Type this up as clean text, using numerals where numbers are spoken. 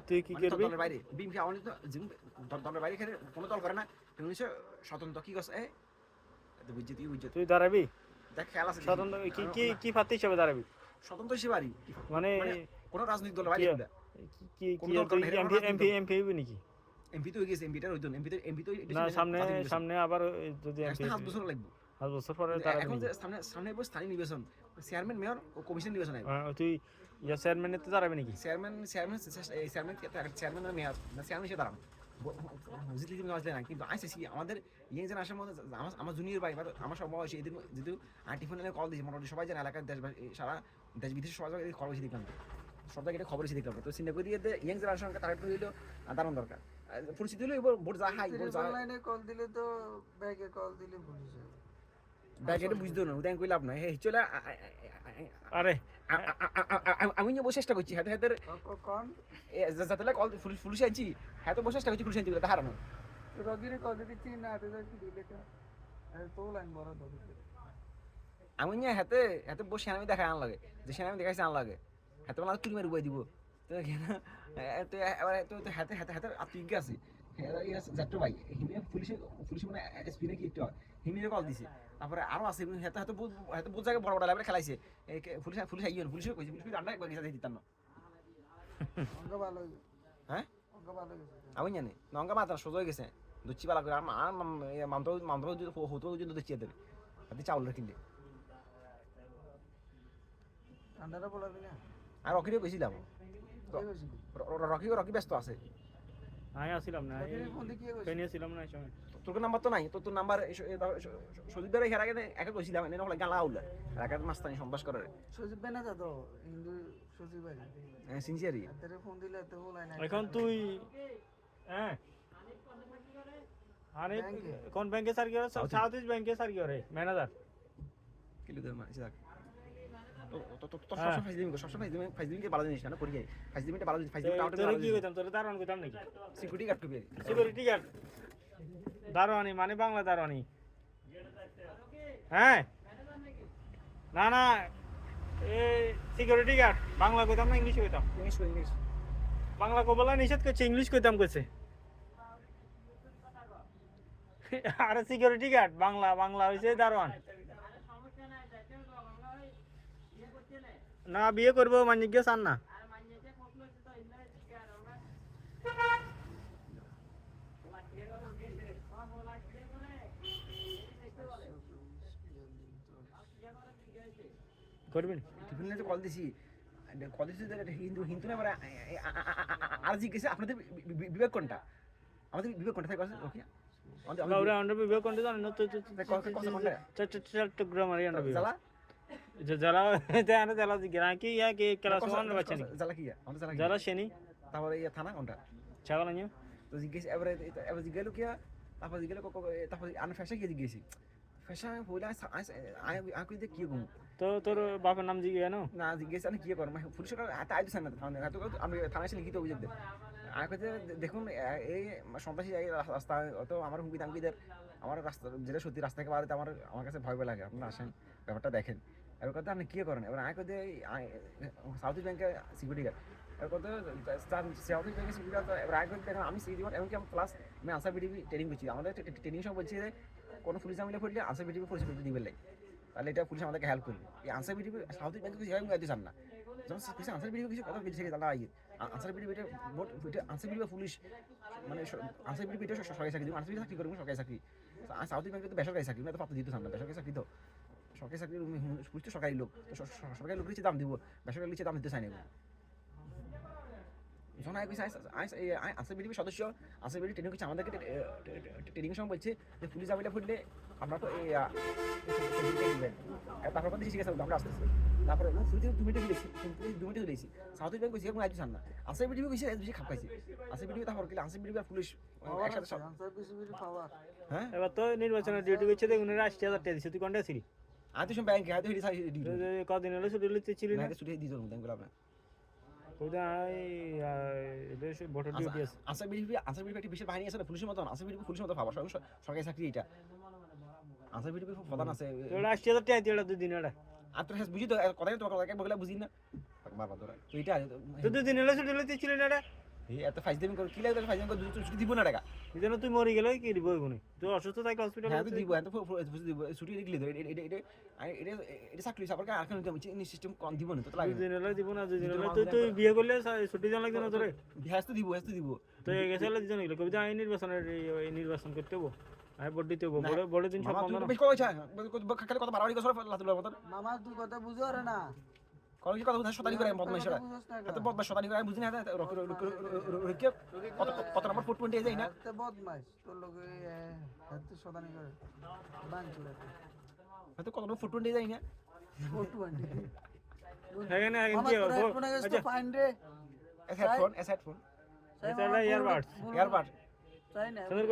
তুই কি করবি? দলের বাইরে বিএনপি আওয়ামী লীগ তো দলের বাইরে এখানে কোনো দল করে না, তুমি হচ্ছে স্বতন্ত্র কি করছে বুঝছি তুই বুঝছো তুই দাঁড়াবি দেখ খেয়াল আছে স্বতন্ত্র কি প্রার্থী হিসেবে দাঁড়াবি? স্বতন্ত্র হিসেবে পারি মানে কোনো রাজনৈতিক দলের বাইরে এগুলা কি কোনো কি দল তুই করে না, এমপি এমপি হইবি নাকি? এমপি তো হয়ে গেছে, এমপিটার হইতো এমপি তো না সামনে আবার যদি এমপি 5 বছর লাগবে। 5 বছর পরে দাঁড়াবি এখন যে নাকি? সামনে স্থানীয় নির্বাচন, চেয়ারম্যান মেয়র ও কমিশন নির্বাচন হবে। তুই চেয়ারম্যানের তো দাঁড়াবি নাকি? চেয়ারম্যান মেয়র না চেয়ারম্যান হিসেবে দাঁড়ানো বুঝলি তুমি আসলে না, কিন্তু আইসিসি আমাদের ইয়ে যেন আসার মধ্যে আমার জুনিয়র ভাই বা আমার সব বয়সী এদের যেহেতু টিফোনে কল দিয়েছে মোটামুটি সবাই জানে এলাকার সারা দেশ বিদেশের সবাই খবর বেশি দেখলাম, সব জায়গায় খবর বেশি দেখলাম। তো চিন্তা করে দিয়ে ইয়াং জেনারেশনকে টার্গেট করে দিল দারুণ দরকার পরিস্থিতি হলো এবার ভোট যা হাই ভোট যা অনলাইনে কল দিলে তো ব্যাগে কল দিলে পুলিশ হবে। ব্যাগেটে বুঝতে না উদাহরণ কই লাভ নয় হে চলে আরে আমি নিয়ে বসে চেষ্টা করছি হাতে হাতের কোন যাতে কল পুলিশ আনছি হ্যাঁ তো বসে চেষ্টা করছি পুলিশ আনছি বলে হারানো রগিরে কল দিচ্ছি না হাতে যাচ্ছি দিলে তো লাইন বড় ধরে আমি নিয়ে হাতে হাতে বসে আমি দেখাই আন লাগে যে সেনা আমি দেখাইছি আন লাগে হাতে বলা তুই মেরে উবাই দিব তো তো এবার তো হাতে হাতে হাতে তুই কি আছে যাত্রা ভাই হিমে পুলিশ মানে এসপি নাকি একটু হিমিরে কল দিছে তারপরে আরো আছে হাতে হাতে বহুত জায়গায় বড় বড় লেভেলে খেলাইছে পুলিশ আইয়ন পুলিশ কইছে পুলিশ আন্ডা একবার গেছে দিতাম না অঙ্গ ভালো হ্যাঁ অঙ্গ ভালো গেছে আমি জানি নঙ্গা মাত্রা সোজা হয়ে গেছে দুচ্ছি বালা করে আর মামতো হতো যদি দুচ্ছি দেবে হাতে চাউল কিনলে ঠান্ডাটা বলা দিলে আর রকিরে কইছিলাম রকি ব্যস্ত আছে আমি আসছিলাম না ফোন দিয়ে কি কইছিস পেনিয়ে ছিলাম না এই সময়। তোর নাম্বার তো নাই তোর নাম্বার সজীব বের এর আগে একা কইছিলাম এনে হলে গালা উল্লা একা মাস্তানি সম্বাস করে সজীব বেনা যা তো হিন্দু সজীব ভাই সিনসিয়ারি তেরে ফোন দিলে তো লাইন এখন তুই হ্যাঁ আরে কোন ব্যাংকে স্যার কি করে? সাউথ ইস্ট ব্যাংকে স্যার কি করে ম্যানেজার? কিলো দে মানে যাক তো সবসময় ফাইজলিমকে ভালো জিনিস না করি ফাইজলিমটা ভালো জিনিস ফাইজলিমটা তোর কি কইতাম তোর দারোয়ান কইতাম নাকি? সিকিউরিটি গার্ড কবি সিকিউরিটি গার্ড দারোয়ানি মানে বাংলা দারোয়ানি হ্যাঁ না না এই সিকিউরিটি গার্ড বাংলা কইতাম না ইংলিশ কইতাম? ইংলিশ বাংলা কবলা নিষেধ করছে ইংলিশ কইতাম কইছে আরে সিকিউরিটি গার্ড বাংলা বাংলা হইছে দারোয়ান না বিয়ে করবো মানিক গে চান না করবেন টিফিনে কল দিছি হিন্দু হিন্দু না আর জিজ্ঞেস আপনাদের বিবেক কোনটা আমাদের বিবেক কোনটা থাকে ওকে আমরা আমরা বিয়ে করতে জানি না তো চট্টগ্রাম আর আমরা বিয়ে জ্বালা যারা জানা যারা জিজ্ঞাসা কি ইয়া কি ক্লাস 1 বাচ্চা নাকি জ্বালা কি আমাদের জ্বালা যারা শ্রেণী তারপরে ইয়া থানা কোনটা ছাগল আনিও তো জিজ্ঞেস এবারে জিজ্ঞেস কি তারপর জিজ্ঞেস তারপর আন ফেসা কি জিজ্ঞেসি ফেসা বলে আই কই দে কি গো তো তোর বাপের নাম জিজ্ঞাসা না না জিজ্ঞেস আমি কি করব পুলিশের হাতে আইছে না থানা তো আমি থানায় এসে লিখিত অভিযোগ দেব আমি কইতে দেখুন এই সন্ত্রাসী রাস্তা তো আমার হুমকি দামকিদের আমার রাস্তা যেটা সত্যি রাস্তা থেকে বাড়িতে আমার কাছে ভয় লাগে আপনারা আসেন ব্যাপারটা দেখেন এবার কথা আপনি কি করেন এবার আমি কইতে সাউথ ইস্ট ব্যাংকের সিকিউরিটি গার্ড এবার কথা সাউথ ইস্ট ব্যাংকের সিকিউরিটি গার্ড এবার আমি কইতে আমি সিকিউরিটি গার্ড এমনকি আমি প্লাস আমি আনসার বিডিবি ট্রেনিং করছি আমাদের ট্রেনিং সময় বলছি যে কোনো পুলিশ আমিলে পড়লে আনসার বিডিবি পরিচয় দিবে লাগে তাহলে এটা পুলিশ আমাদেরকে হেল্প করবে এই আনসার বিডিবি সাউথ ইস্ট ব্যাংকে কিছু গাইতে চান না যখন কিছু আনসার বিডিবি কিছু কথা বলছে তাহলে answer BDB answer BDB police মানে আনসার বিডিবি এটা সরকারি চাকরি আনসার বিডিবি চাকরি করবো সরকারি চাকরি সাউথ ইস্ট ব্যাংকে তো বেসরকারি চাকরি না তো পাত্র দিতে চান না বেসরকারি চাকরি তো সরকারি চাকরি পুলিশ তো সরকারি লোক তো সরকারি লোকের দাম দিব বেসরকারি লিখে দাম দিতে চাই না যখন আনসার বিডিবি সদস্য আনসার বিডিবি ট্রেনিং করছে আমাদেরকে ট্রেনিং সময় বলছে যে পুলিশ আমিলে ফুটলে আমরা তো তারপর কথা শিখে আমরা আসতেছি তারপরে শুরুতে 2 মিনিটে দিয়েছি 2 মিনিটে দিয়েছি সাউথ ইস্ট ব্যাংক কইছে কোনো আইতে চান না আনসার বিডিবি কইছে বেশি খাপ খাইছে আনসার বিডিবি তারপর কি আনসার বিডিবি আর পুলিশ একসাথে সব আনসার বিসিবি পাওয়ার হ্যাঁ এবার তো নির্বাচনের ডিউটি করছে দেখুন 80,000 টাকা দিছে তুই কোনটা ছিলি আজ তো ব্যাংকে আজ হিডি সাই ডিউটি কদিন হলো ছুটি লিতে ছিলি না ছুটি দিয়ে দিত ব্যাংক গুলো ওইটা দেশ ভোটার ডিউটি আছে আনসার বিডিবি একটা বিশেষ বাহিনী আছে না পুলিশের মতন আনসার বিডিবি পুলিশের মতো ভাবা সরকারি চাকরি এটা আনসার বিডিবি প্রধান আছে ওটা 80,000 টাকা দিয়ে 2 দিন এটা আর তো বুঝি তো কথা তো কথা বলে বুঝি না বারবার ধরে তো এটা তুই 2 দিন হলো ছুটি লইতে ছিলি না রে এই এত ফাইজদামি করে কি লাগে ফাইজদামি করে ছুটি দিব না টাকা এই জন্য তুই মরে গেলে কি দিব এগুনি তুই অসুস্থ থাকি হসপিটালে হ্যাঁ তো দিব এত দিব ছুটি লিখলি ধরে এটা এটা এটা এটা চাকরি সাপরকে আর কেন দিতে সিস্টেম কম দিব না তো লাগে 2 দিন হলো দিব না 2 দিন হলো তুই বিয়ে করলে ছুটি দেন লাগবে না তোরে হাসতে দিব তো এই গেছে হলো দিজন গেলে কবিতা আইন নির্বাচনের এই নির্বাচন করতে হবো আই ভোট দিতে হবো বড় বড় দিন সব মামা বন্ধ তুই না বেশ কইছা খালি কথা বাড়াবাড়ি করে লাতুলার মতন মামা তুই কথা বুঝো রে না কোন কি কথা শতানি করে বদমাইশ কথা রা বুঝোস না এত বদমাইশ শতানি করে আমি বুঝি না রকি কত নম্বর ফুট 20 যাই না এত বদমাইশ তোর লগে এত সদানি করে বাঞ্চুরা এত কত নম্বর ফুট 20 যাই না 420 এখানে মামা কি তোর হেডফোন গেছে তো ফাইন রে এস হেডফোন এটা ইয়ারবাডস ইয়ারবাড চাই না সুন্দর